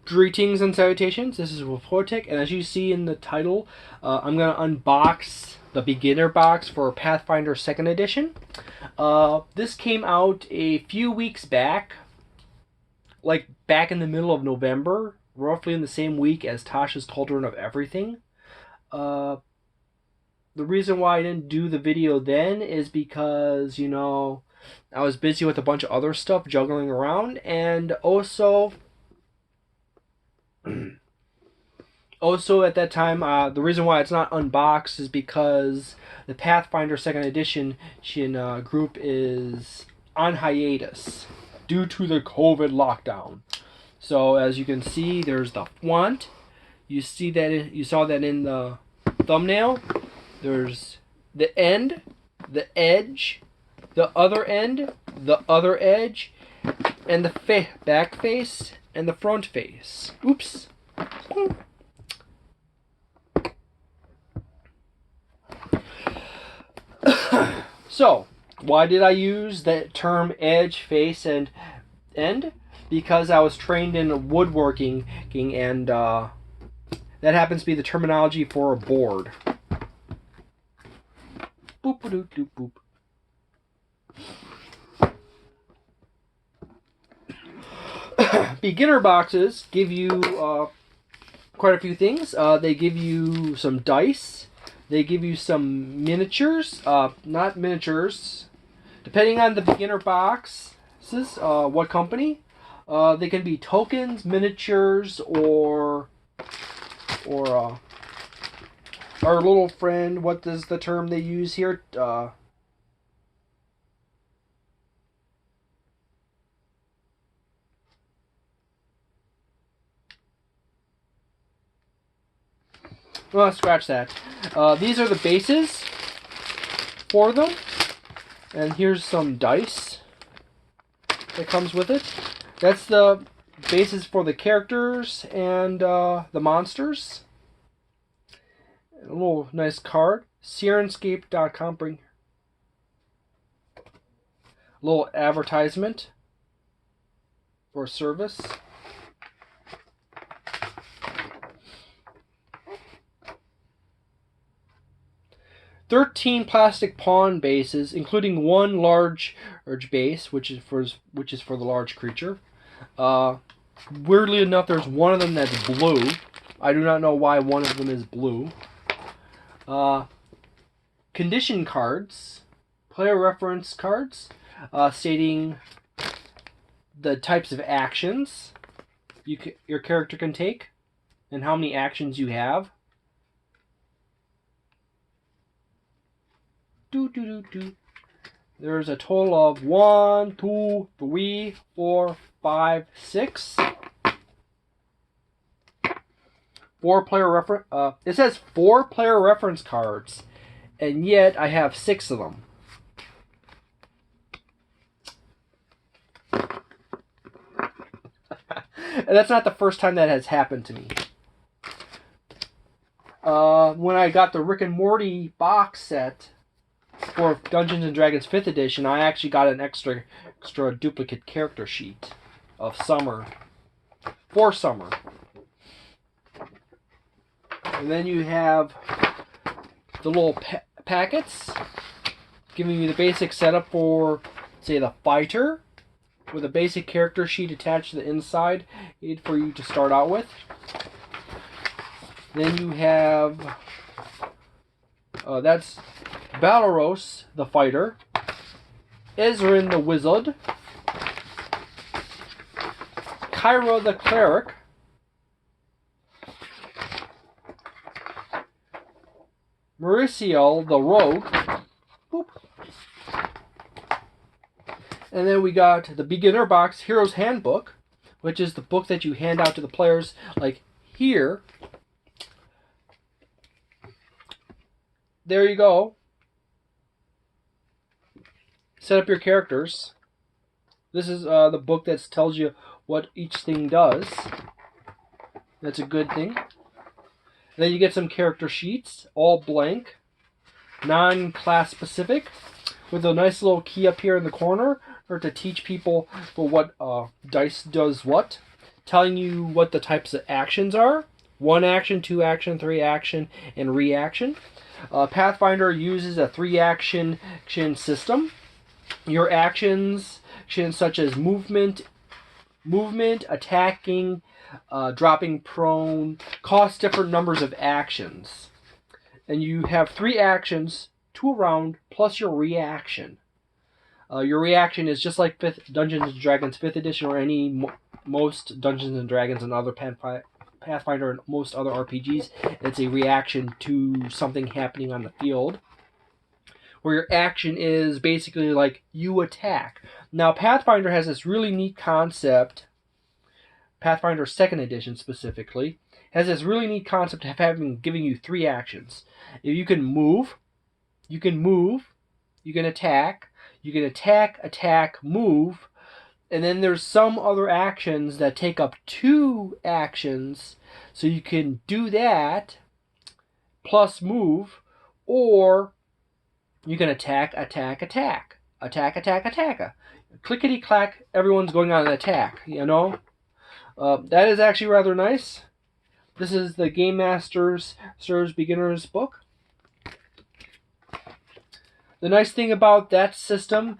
Greetings and salutations, this is Wolfphototech, and as you see in the title, I'm going to unbox the beginner box for Pathfinder 2nd Edition. This came out a few weeks back, like back in the middle of November, roughly in the same week as Tasha's Cauldron of Everything. The reason why I didn't do the video then is because, you know, I was busy with a bunch of other stuff juggling around, and also at that time, the reason why it's not unboxed is because the Pathfinder 2nd Edition group is on hiatus due to the COVID lockdown. So as you can see, there's the font. You saw that in the thumbnail. There's the end, the edge, the other end, the other edge, and the back face and the front face. Oops. So, why did I use the term edge, face, and end? Because I was trained in woodworking, and that happens to be the terminology for a board. Boop-a-doop-doop boop. Beginner boxes give you quite a few things. They give you some dice. They give you some miniatures. Not miniatures. Depending on the beginner boxes, what company. They can be tokens, miniatures, or our little friend. What is the term they use here? Well, scratch that. These are the bases for them. And here's some dice that comes with it. That's the bases for the characters and the monsters. A little nice card. Sirenscape.com. Bring a little advertisement for service. "13 plastic pawn bases, including one large base, which is for the large creature. Weirdly enough, there's one of them that's blue. I do not know why one of them is blue. Condition cards, player reference cards, stating the types of actions your character can take and how many actions you have. There's a total of 1, 2, 3, 4, 5, 6. 4 player reference. It says 4 player reference cards, and yet I have 6 of them. And that's not the first time that has happened to me. When I got the Rick and Morty box set for Dungeons and Dragons 5th Edition, I actually got an extra duplicate character sheet of Summer. For Summer. And then you have the little packets giving you the basic setup for, say, the fighter, with a basic character sheet attached to the inside for you to start out with. Then you have, that's Balaros, the fighter, Ezrin, the wizard, Kyra, the cleric, Mauricio, the rogue. Boop. And then we got the beginner box, Hero's Handbook, which is the book that you hand out to the players, like here. There you go. Set up your characters. This is the book that tells you what each thing does. That's a good thing. Then you get some character sheets, all blank, non-class specific, with a nice little key up here in the corner to teach people for what dice does what. telling you what the types of actions are. 1 action, 2 action, 3 action, and reaction. Pathfinder uses a 3-action system. Your actions such as movement, attacking, dropping prone, cost different numbers of actions. And you have 3 actions, 2 around, plus your reaction. Your reaction is just like Dungeons & Dragons 5th edition or most Dungeons & Dragons and other Pathfinder and most other RPGs. It's a reaction to something happening on the field. Where your action is basically like you attack. Now, Pathfinder has this really neat concept, Pathfinder 2nd edition specifically, has this really neat concept of giving you 3 actions. If you can move, you can attack, move, and then there's some other actions that take up 2 actions, so you can do that, plus move, or you can attack. Clickety-clack, everyone's going on an attack, you know? That is actually rather nice. This is the Game Master's Serves Beginner's book. The nice thing about that system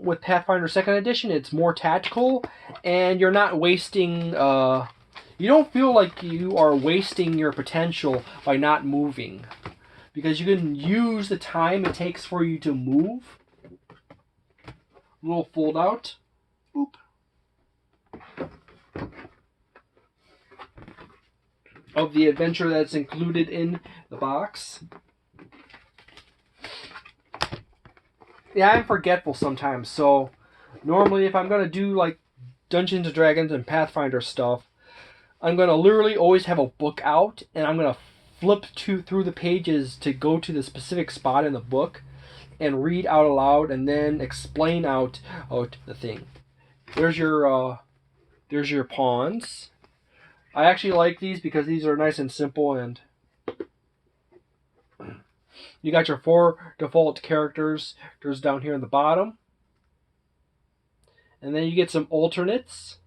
with Pathfinder 2nd edition, it's more tactical, and you're not wasting... you don't feel like you are wasting your potential by not moving. Because you can use the time it takes for you to move. Little fold out. Oop. Of the adventure that's included in the box. Yeah, I'm forgetful sometimes, so normally if I'm going to do like Dungeons & Dragons and Pathfinder stuff, I'm going to literally always have a book out, and I'm going to flip through the pages to go to the specific spot in the book and read out aloud and then explain out the thing. There's your pawns. I actually like these because these are nice and simple, and you got your 4 default characters. There's down here in the bottom. And then you get some alternates.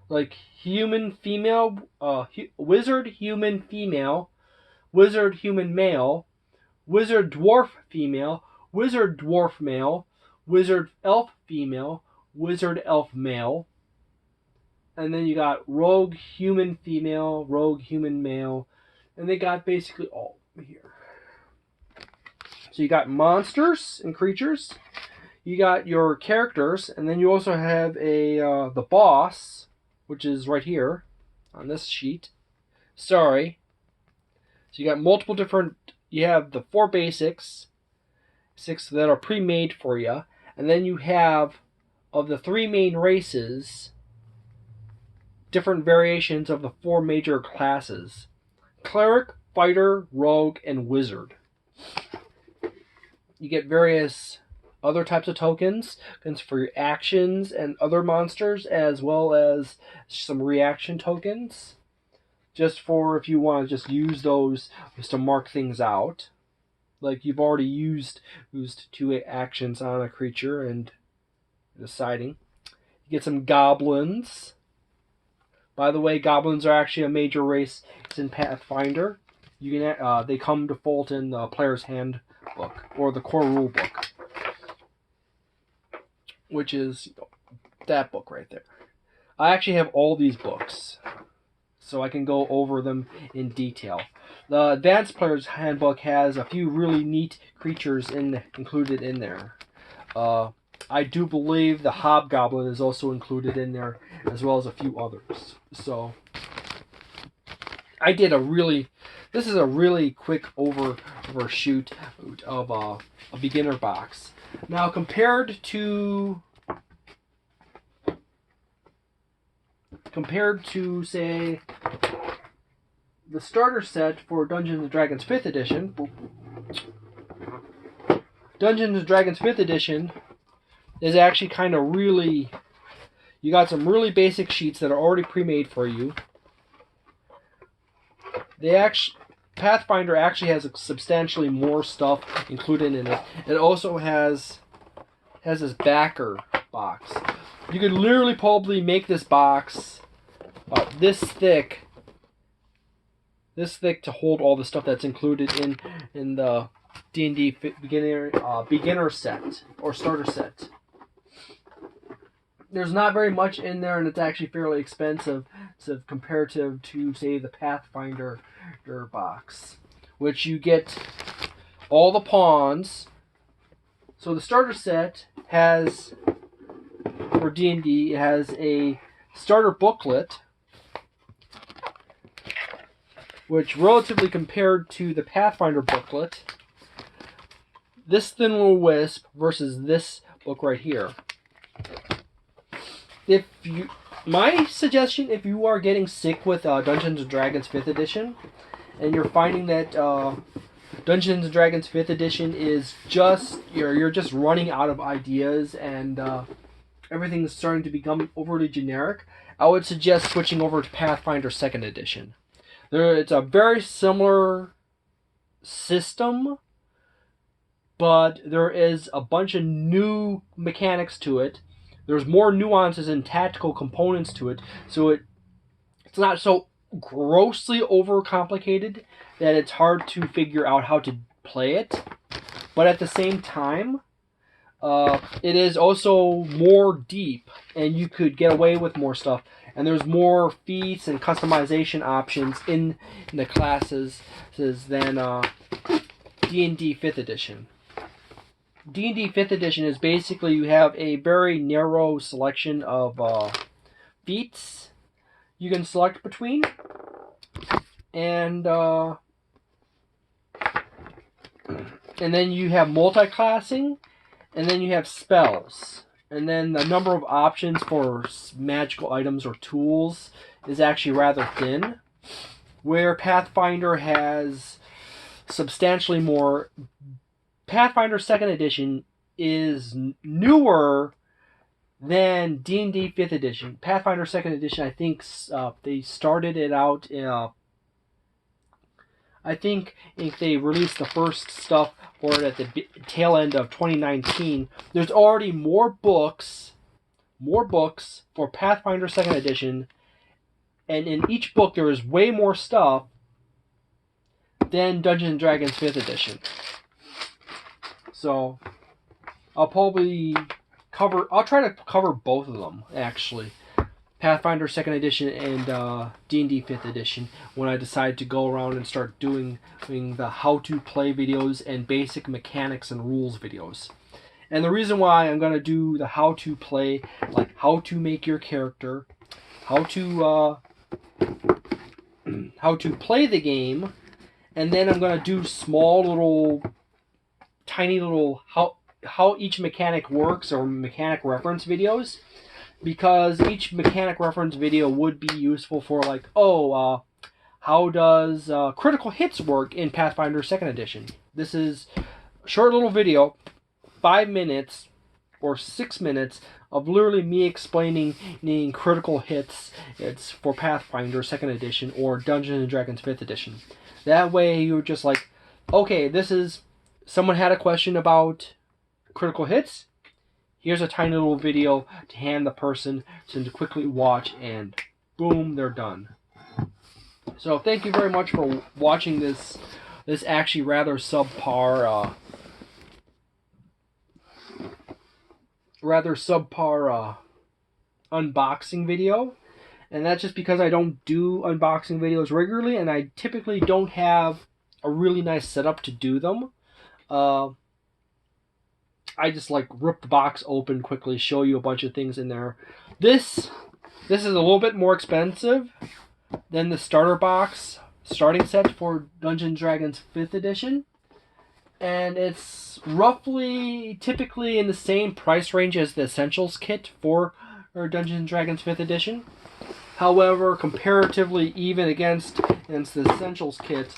Like human female, wizard human female, wizard human male, wizard dwarf female, wizard dwarf male, wizard elf female, wizard elf male. And then you got rogue human female, rogue human male, and they got basically all here. So you got monsters and creatures. You got your characters, and then you also have the boss, which is right here on this sheet. Sorry. So you got multiple different. You have the 4 basics, 6 that are pre-made for you, and then you have of the 3 main races, different variations of the 4 major classes: cleric, fighter, rogue, and wizard. You get various other types of tokens for your actions and other monsters, as well as some reaction tokens, just for if you want to just use those just to mark things out. Like you've already used 2 actions on a creature and deciding. You get some goblins. By the way, goblins are actually a major race. It's in Pathfinder. You can they come default in the player's handbook or the core rule book, which is that book right there. I actually have all these books, so I can go over them in detail. The Advanced Player's Handbook has a few really neat creatures included in there. I do believe the Hobgoblin is also included in there, as well as a few others. So I did this is a really quick overshoot of a beginner box. Now compared to say the starter set for Dungeons & Dragons 5th edition, Dungeons & Dragons 5th edition is actually kind of really... You got some really basic sheets that are already pre-made for you. Pathfinder actually has substantially more stuff included in it. It also has this backer box. You could literally probably make this box this thick. This thick to hold all the stuff that's included in the D&D beginner set or starter set. There's not very much in there, and it's actually fairly expensive comparative to, say, the Pathfinder box, which you get all the pawns. So the starter set has, for D&D, it has a starter booklet, which relatively compared to the Pathfinder booklet, this Thin Little Wisp versus this book right here. My suggestion, if you are getting sick with Dungeons & Dragons 5th edition, and you're finding that Dungeons & Dragons 5th edition is just, you're just running out of ideas and everything's starting to become overly generic, I would suggest switching over to Pathfinder 2nd edition. It's a very similar system, but there is a bunch of new mechanics to it. There's more nuances and tactical components to it, so it's not so grossly overcomplicated that it's hard to figure out how to play it. But at the same time, it is also more deep, and you could get away with more stuff. And there's more feats and customization options in the classes than D&D 5th edition. D&D 5th edition is basically you have a very narrow selection of feats you can select between. And then you have multi-classing, and then you have spells. And then the number of options for magical items or tools is actually rather thin, where Pathfinder has substantially more. Pathfinder 2nd edition is newer than D&D 5th edition. Pathfinder 2nd edition, I think they started it out I think if they released the first stuff for it at the tail end of 2019, there's already more books for Pathfinder 2nd edition, and in each book there is way more stuff than Dungeons & Dragons 5th edition. So I'll try to cover both of them, actually. Pathfinder 2nd edition and D&D 5th edition when I decide to go around and start doing the how-to play videos and basic mechanics and rules videos. And the reason why I'm going to do the how-to play, like how to make your character, how to play the game, and then I'm going to do tiny little how each mechanic works or mechanic reference videos. Because each mechanic reference video would be useful for, like, how does critical hits work in Pathfinder 2nd edition? This is a short little video, 5 minutes or 6 minutes of literally me explaining critical hits. It's for Pathfinder 2nd edition or Dungeons & Dragons 5th edition. That way you're just like, okay, someone had a question about critical hits. Here's a tiny little video to hand the person to quickly watch, and boom, they're done. So thank you very much for watching this actually rather subpar unboxing video. And that's just because I don't do unboxing videos regularly, and I typically don't have a really nice setup to do them. I just like rip the box open quickly, show you a bunch of things in there. This is a little bit more expensive than the starting set for Dungeons & Dragons 5th edition. And it's typically in the same price range as the Essentials kit for Dungeons & Dragons 5th edition. However, comparatively even against the Essentials kit,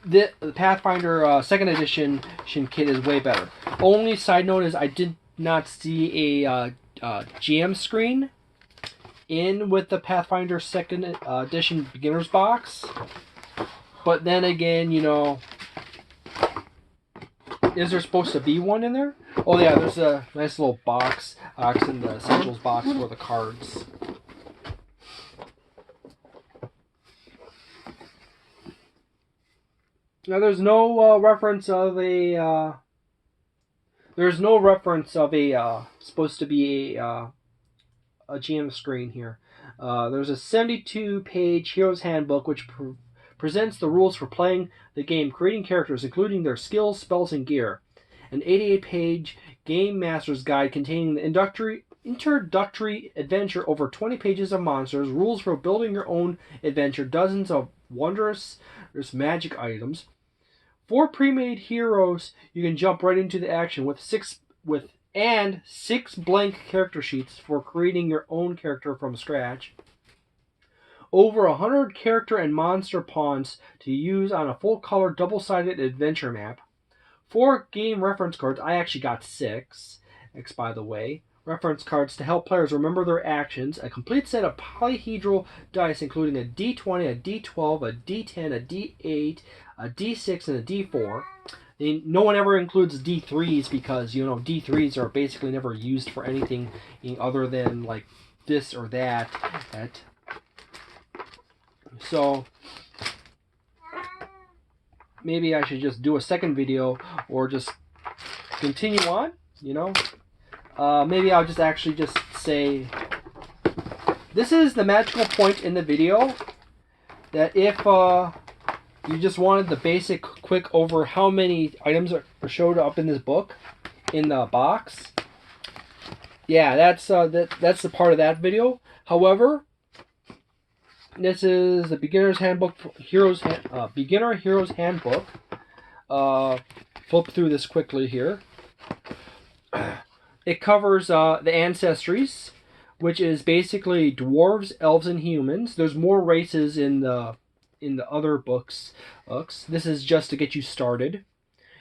the Pathfinder 2nd edition kit is way better. Only side note is I did not see a GM screen in with the Pathfinder 2nd edition beginner's box. But then again, Is there supposed to be one in there? Oh yeah, there's a nice little box in the essentials box for the cards. Now there's no reference of a. There's no reference of a supposed to be a GM screen here. There's a 72-page Hero's Handbook which presents the rules for playing the game, creating characters, including their skills, spells, and gear. An 88-page Game Master's Guide containing the introductory adventure, over 20 pages of monsters, rules for building your own adventure, dozens of wondrous magic items. 4 pre-made heroes you can jump right into the action with, 6 blank character sheets for creating your own character from scratch. Over 100 character and monster pawns to use on a full-color double-sided adventure map. 4 game reference cards. I actually got 6, by the way. Reference cards to help players remember their actions. A complete set of polyhedral dice, including a D20, a D12, a D10, a D8, a D6, and a D4. No one ever includes D3s because, D3s are basically never used for anything other than like this or that. So maybe I should just do a second video or just continue on, Maybe I'll just actually just say this is the magical point in the video, that if you just wanted the basic quick over how many items are showed up in this book in the box, yeah, that's the part of that video. However, this is the Beginner's Handbook, Beginner Hero's Handbook. Flip through this quickly here. It covers the ancestries, which is basically dwarves, elves, and humans. There's more races in the other books. This is just to get you started.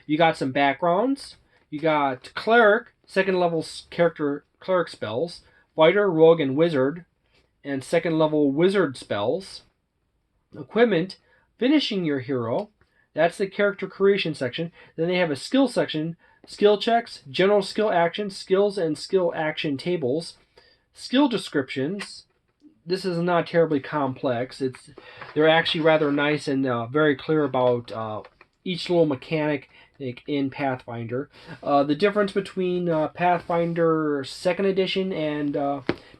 You got some backgrounds. You got cleric, second level character cleric spells, fighter, rogue, and wizard, and second level wizard spells. Equipment, finishing your hero. That's the character creation section. Then they have a skill section. Skill checks, general skill actions, skills and skill action tables, skill descriptions. This is not terribly complex. They're actually rather nice and very clear about each little mechanic in Pathfinder. The difference between Pathfinder 2nd Edition and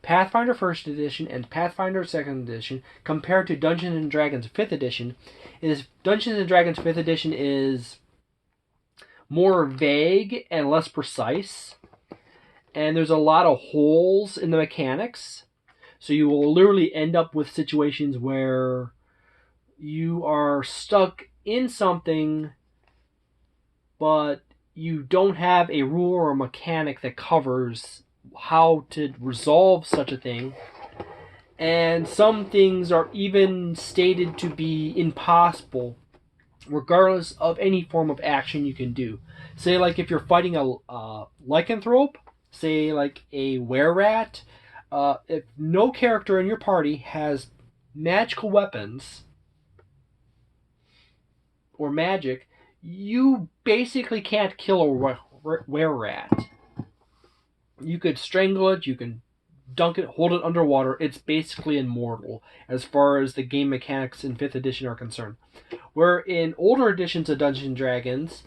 Pathfinder 1st Edition and Pathfinder 2nd Edition compared to Dungeons & Dragons 5th Edition is Dungeons & Dragons 5th Edition is more vague and less precise, and there's a lot of holes in the mechanics, so you will literally end up with situations where you are stuck in something but you don't have a rule or a mechanic that covers how to resolve such a thing, and some things are even stated to be impossible regardless of any form of action you can do. Say, like, if you're fighting a lycanthrope, say, like, a were-rat, if no character in your party has magical weapons or magic, you basically can't kill a were-rat. You could strangle it, you can dunk it, hold it underwater. It's basically immortal as far as the game mechanics in 5th edition are concerned. Where in older editions of Dungeons & Dragons,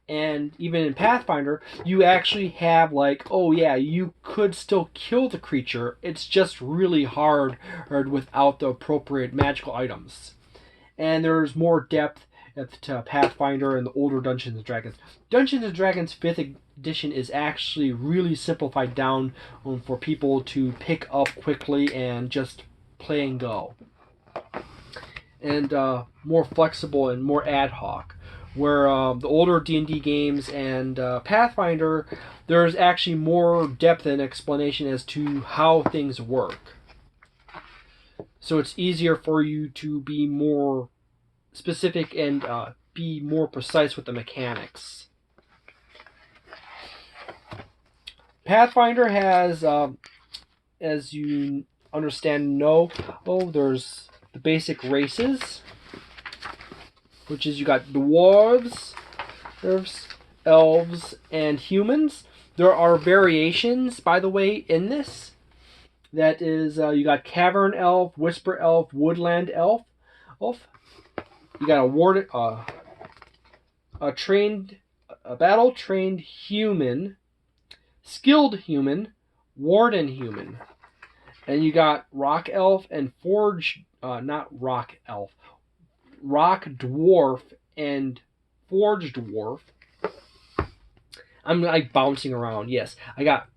and even in Pathfinder, you actually have like, oh yeah, you could still kill the creature. It's just really hard without the appropriate magical items. And there's more depth to Pathfinder and the older Dungeons & Dragons. Dungeons & Dragons 5th edition is actually really simplified down for people to pick up quickly and just play and go. And more flexible and more ad hoc. Where the older D&D games and Pathfinder, there's actually more depth and explanation as to how things work. So it's easier for you to be more specific and be more precise with the mechanics. Pathfinder has, as you understand, there's the basic races, which is you got dwarves, elves, and humans. There are variations, by the way, in this. That is, you got Cavern Elf, Whisper Elf, Woodland Elf. You got a battle trained human, skilled human, warden human, and you got Rock Elf and not Rock Elf, Rock Dwarf and Forge Dwarf. I'm like bouncing around. Yes, you got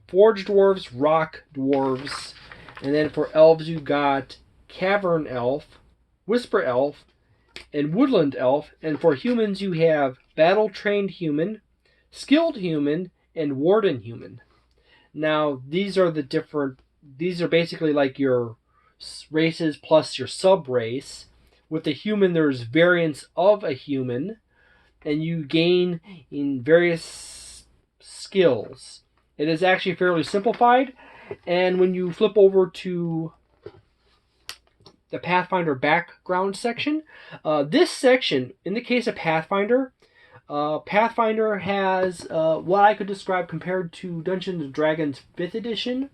Forge Dwarves, Rock Dwarves, and then for elves you got Cavern Elf, Whisper Elf, and Woodland Elf, and for humans you have Battle Trained Human, Skilled Human, and Warden Human. Now these are basically like your races plus your sub race. With the human, there's variants of a human, and you gain in various skills. It is actually fairly simplified, and when you flip over to the Pathfinder background section, this section, in the case of Pathfinder, Pathfinder has what I could describe compared to Dungeons & Dragons 5th edition.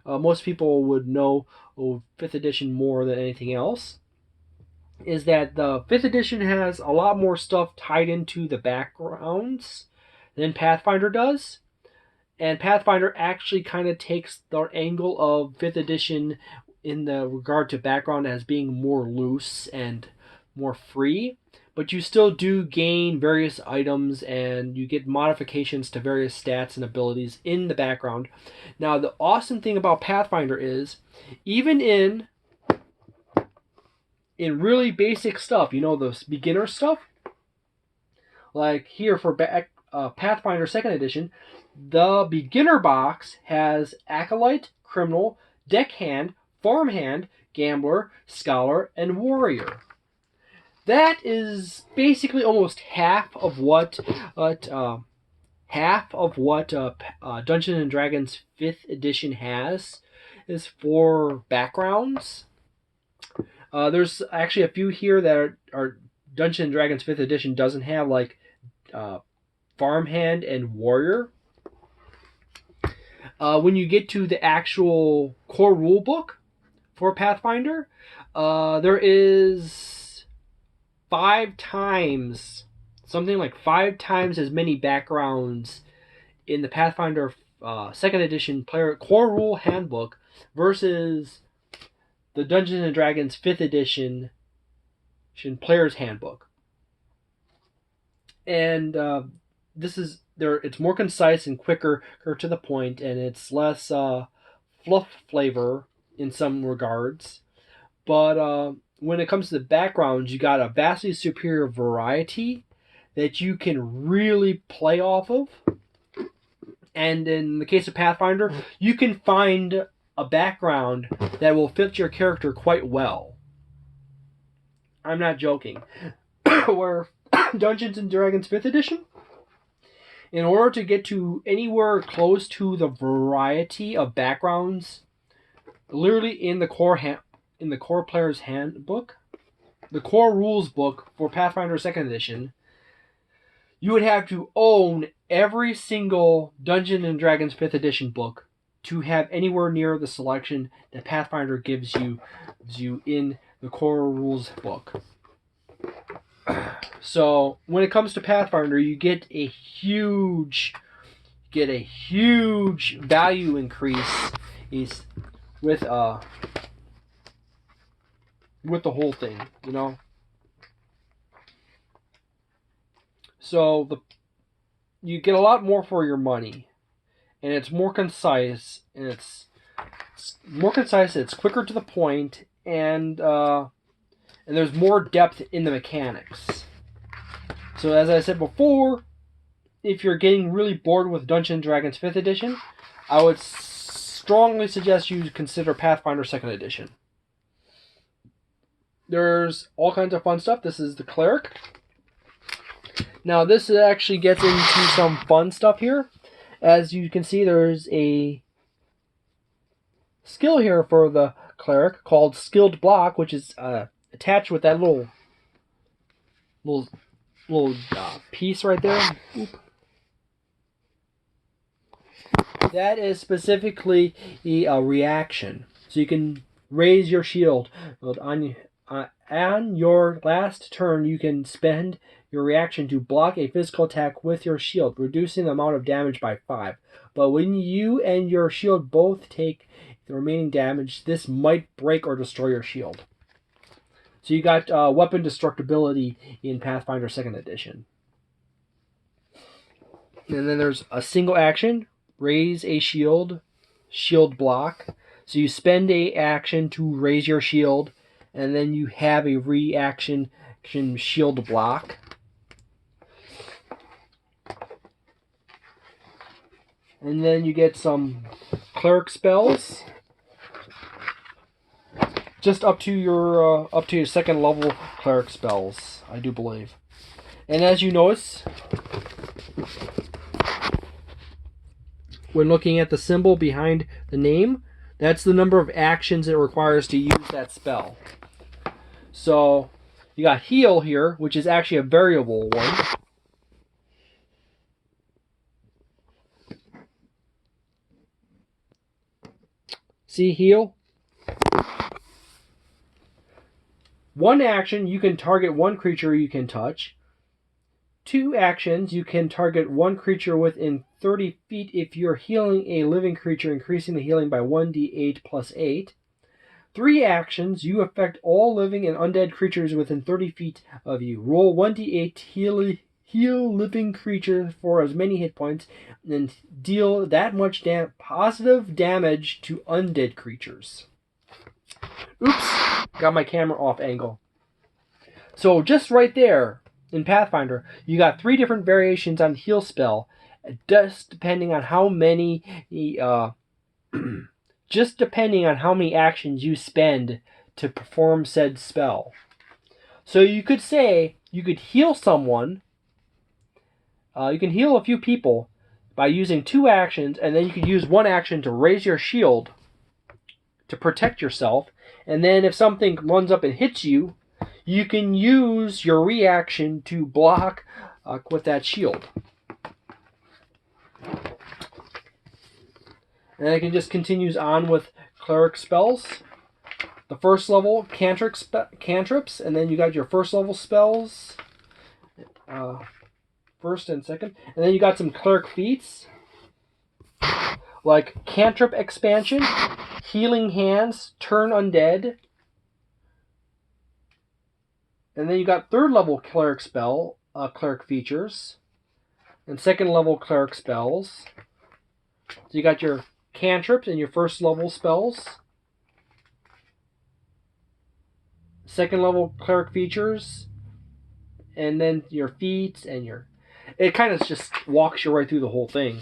Most people would know 5th edition more than anything else. Is that the 5th edition has a lot more stuff tied into the backgrounds than Pathfinder does. And Pathfinder actually kind of takes the angle of 5th edition in the regard to background as being more loose and more free. But you still do gain various items and you get modifications to various stats and abilities in the background. Now, the awesome thing about Pathfinder is, even in really basic stuff, the beginner stuff, like here for Pathfinder 2nd edition, the beginner box has Acolyte, Criminal, Deckhand, Farmhand, Gambler, Scholar, and Warrior. That is basically almost half of what Dungeons and Dragons 5th edition has is for backgrounds. There's actually a few here that are Dungeons and Dragons 5th edition doesn't have, like Farmhand and Warrior. When you get to the actual core rule book for Pathfinder, there is 5 times as many backgrounds in the Pathfinder 2nd edition player core rule handbook versus the Dungeons and Dragons 5th edition player's handbook. And it's more concise and quicker to the point, and it's less fluff flavor in some regards. But when it comes to the backgrounds, you got a vastly superior variety that you can really play off of. And in the case of Pathfinder, you can find a background that will fit your character quite well. I'm not joking. Where Dungeons and Dragons 5th edition, in order to get to anywhere close to the variety of backgrounds, literally in the core player's handbook, the core rules book for Pathfinder 2nd edition, you would have to own every single Dungeons and Dragons 5th edition book to have anywhere near the selection that Pathfinder gives you in the core rules book. So when it comes to Pathfinder, you get a huge value increase with the whole thing, So you get a lot more for your money, and it's more concise, and it's quicker to the point, and there's more depth in the mechanics. So as I said before, if you're getting really bored with Dungeons & Dragons 5th edition, I would strongly suggest you consider Pathfinder 2nd edition. There's all kinds of fun stuff. This is the Cleric. Now this actually gets into some fun stuff here. As you can see, there's a skill here for the Cleric called Skilled Block, which is attached with that little little piece right there. Oop. That is specifically a reaction. So you can raise your shield. On your last turn, you can spend your reaction to block a physical attack with your shield, reducing the amount of damage by 5. But when you and your shield both take the remaining damage, this might break or destroy your shield. So you got weapon destructibility in Pathfinder 2nd Edition. And then there's a single action, raise a shield, shield block. So you spend a action to raise your shield, and then you have a reaction shield block. And then you get some cleric spells, just up to your second level cleric spells, I do believe. And as you notice, when looking at the symbol behind the name, that's the number of actions it requires to use that spell. So you got heal here, which is actually a variable one. See, heal. One action, you can target one creature you can touch. 2 actions, you can target one creature within 30 feet if you're healing a living creature, increasing the healing by 1d8 plus 8. 3 actions, you affect all living and undead creatures within 30 feet of you. Roll 1d8, heal living creatures for as many hit points, and deal that much positive damage to undead creatures. Oops, got my camera off angle. So just right there, in Pathfinder, you got 3 different variations on heal spell, just depending on how many actions you spend to perform said spell. So you could say you could heal someone. You can heal a few people by using 2 actions, and then you could use 1 action to raise your shield to protect yourself. And then if something runs up and hits you, you can use your reaction to block with that shield. And then it can just continues on with cleric spells. The first level cantrips, and then you got your first level spells, first and second, and then you got some cleric feats like cantrip expansion, healing hands, turn undead. And then you got third level cleric features, and second level cleric spells. So you got your cantrips and your first level spells, second level cleric features, and then your feats and your. It kind of just walks you right through the whole thing.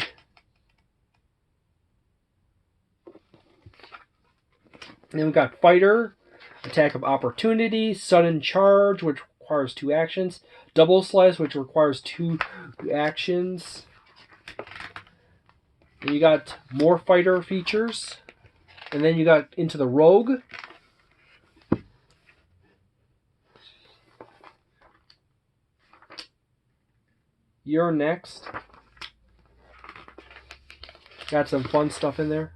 And then we got fighter, attack of opportunity, sudden charge, which requires 2 actions, double slice, which requires 2 actions. And you got more fighter features, and then you got into the rogue. You're next. Got some fun stuff in there.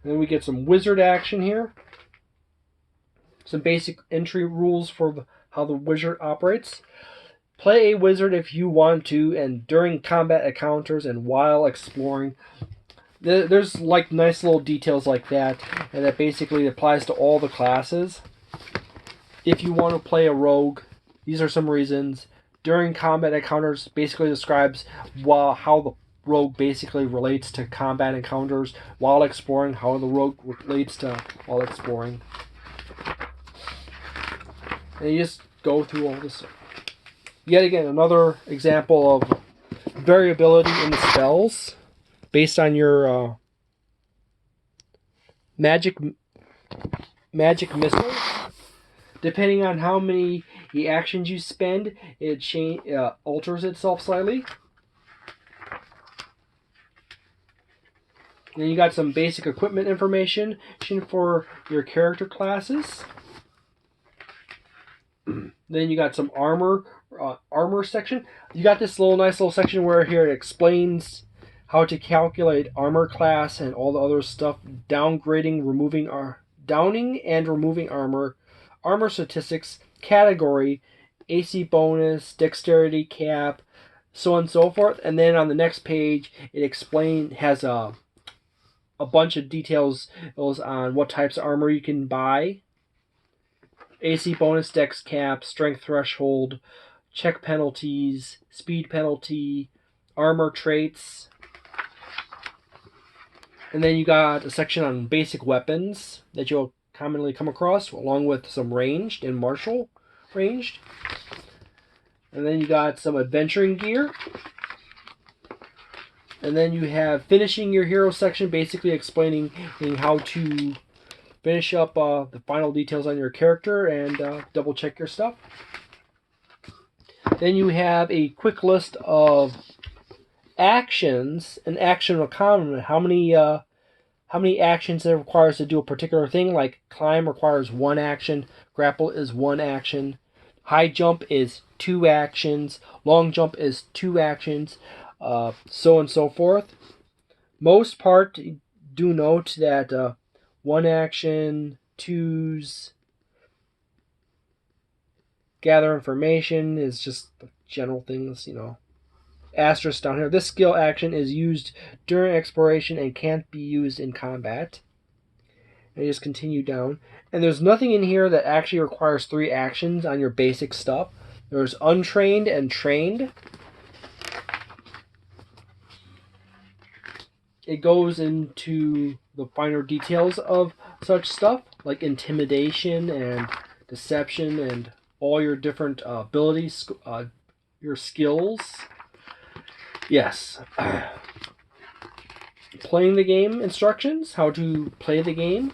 And then we get some wizard action here. Some basic entry rules for how the wizard operates. Play a wizard if you want to, and during combat encounters and while exploring. There's like nice little details like that, and that basically applies to all the classes. If you want to play a rogue, these are some reasons. During combat encounters basically describes how the rogue basically relates to combat encounters while exploring, how the rogue relates to while exploring. And you just go through all this. Yet again, another example of variability in the spells based on your magic missiles. Depending on how many actions you spend, it alters itself slightly. Then you got some basic equipment information for your character classes. Then you got some armor section. You got this nice little section where here it explains how to calculate armor class and all the other stuff, downing and removing armor statistics, category, AC bonus, dexterity cap, so on and so forth. And then on the next page, it has a bunch of details on what types of armor you can buy. AC bonus, dex cap, strength threshold, check penalties, speed penalty, armor traits. And then you got a section on basic weapons that you'll commonly come across, along with some ranged and martial ranged. And then you got some adventuring gear. And then you have finishing your hero section, basically explaining how to finish up the final details on your character and double check your stuff. Then you have a quick list of actions, an action common. How many actions it requires to do a particular thing? Like climb requires 1 action, grapple is 1 action, high jump is 2 actions, long jump is 2 actions, so on and so forth. Most part, do note that 1 action, 2s, gather information is just general things, Asterisk down here. This skill action is used during exploration and can't be used in combat. And you just continue down. And there's nothing in here that actually requires 3 actions on your basic stuff. There's untrained and trained. It goes into the finer details of such stuff, like intimidation and deception and all your different abilities, your skills. Yes. Playing the game instructions, how to play the game,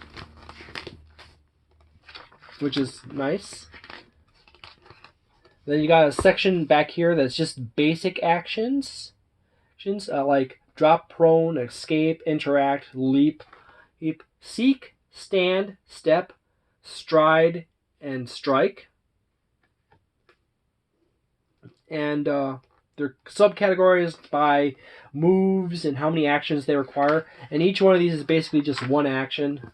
which is nice. Then you got a section back here that's just basic actions, like drop, prone, escape, interact, leap, seek, stand, step, stride, and strike. And their subcategories by moves and how many actions they require. And each one of these is basically just 1 action.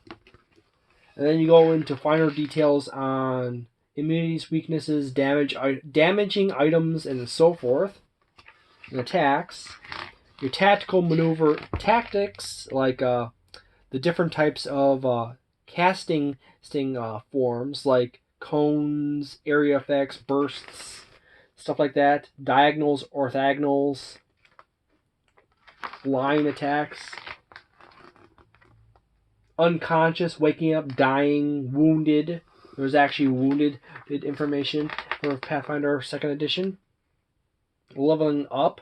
And then you go into finer details on immunities, weaknesses, damaging items, and so forth. And attacks. Your tactical maneuver tactics, like the different types of casting forms, like cones, area effects, bursts, stuff like that. Diagonals, orthogonals, line attacks. Unconscious, waking up, dying, wounded. There's actually wounded information for Pathfinder 2nd edition. Leveling up.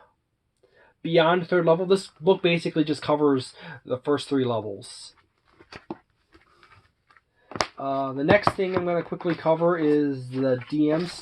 Beyond 3rd level. This book basically just covers the first 3 levels. The next thing I'm going to quickly cover is the DM